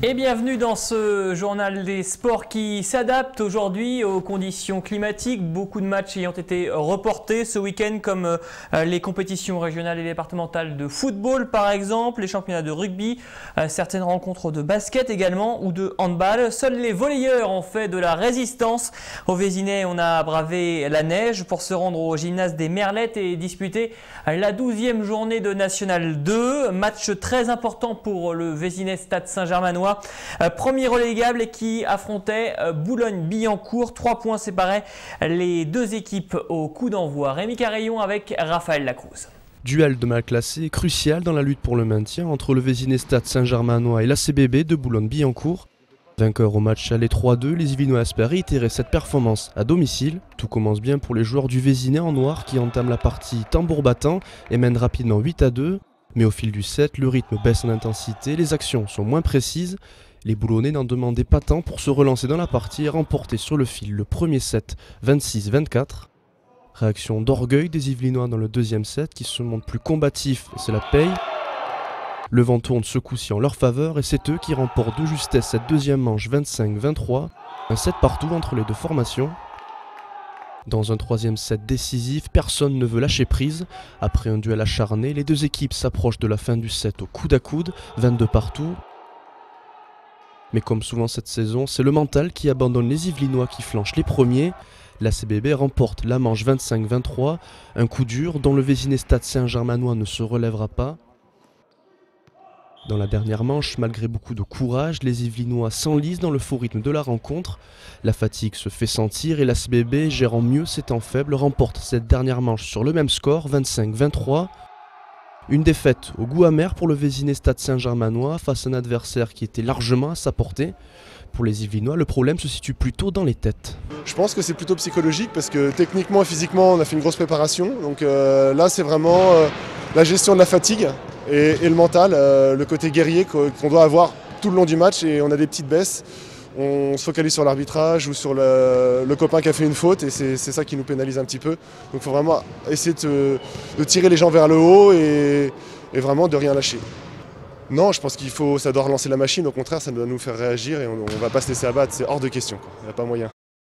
Et bienvenue dans ce journal des sports qui s'adapte aujourd'hui aux conditions climatiques. Beaucoup de matchs ayant été reportés ce week-end, comme les compétitions régionales et départementales de football par exemple, les championnats de rugby, certaines rencontres de basket également ou de handball. Seuls les volleyeurs ont fait de la résistance. Au Vésinet, on a bravé la neige pour se rendre au gymnase des Merlettes et disputer la 12e journée de National 2. Match très important pour le Vésinet Stade Saint-Germanois. Premier relégable et qui affrontait Boulogne-Billancourt. 3 points séparaient les deux équipes au coup d'envoi. Rémi Carillon avec Raphaël Lacruz. Duel de mal classé crucial dans la lutte pour le maintien entre le Vésinet Stade Saint-Germanois et l'ACBB de Boulogne-Billancourt. Vainqueur au match aller 3-2, les Yvelinois espèrent réitérer cette performance à domicile. Tout commence bien pour les joueurs du Vésinet en noir qui entament la partie tambour battant et mènent rapidement 8-2. Mais au fil du set, le rythme baisse en intensité, les actions sont moins précises. Les Boulonnais n'en demandaient pas tant pour se relancer dans la partie et remporter sur le fil le premier set 26-24. Réaction d'orgueil des Yvelinois dans le deuxième set qui se montrent plus combatifs et cela paye. Le vent tourne ce coup-ci en leur faveur et c'est eux qui remportent de justesse cette deuxième manche 25-23. Un set partout entre les deux formations. Dans un troisième set décisif, personne ne veut lâcher prise. Après un duel acharné, les deux équipes s'approchent de la fin du set au coude à coude, 22 partout. Mais comme souvent cette saison, c'est le mental qui abandonne les Yvelinois qui flanchent les premiers. L'ACBB remporte la manche 25-23, un coup dur dont le Vésinet Stade Saint-Germanois ne se relèvera pas. Dans la dernière manche, malgré beaucoup de courage, les Yvelinois s'enlisent dans le faux rythme de la rencontre. La fatigue se fait sentir et l'ACBB, gérant mieux ses temps faibles, remporte cette dernière manche sur le même score, 25-23. Une défaite au goût amer pour le Vésinet Stade Saint-Germanois face à un adversaire qui était largement à sa portée. Pour les Yvelinois, le problème se situe plutôt dans les têtes. Je pense que c'est plutôt psychologique parce que techniquement et physiquement, on a fait une grosse préparation. Donc là, c'est vraiment la gestion de la fatigue et le mental, le côté guerrier qu'on doit avoir tout le long du match et on a des petites baisses. On se focalise sur l'arbitrage ou sur le copain qui a fait une faute et c'est ça qui nous pénalise un petit peu. Donc il faut vraiment essayer de tirer les gens vers le haut et vraiment de rien lâcher. Non, je pense ça doit relancer la machine, au contraire ça doit nous faire réagir et on ne va pas se laisser abattre, c'est hors de question, il n'y a pas moyen.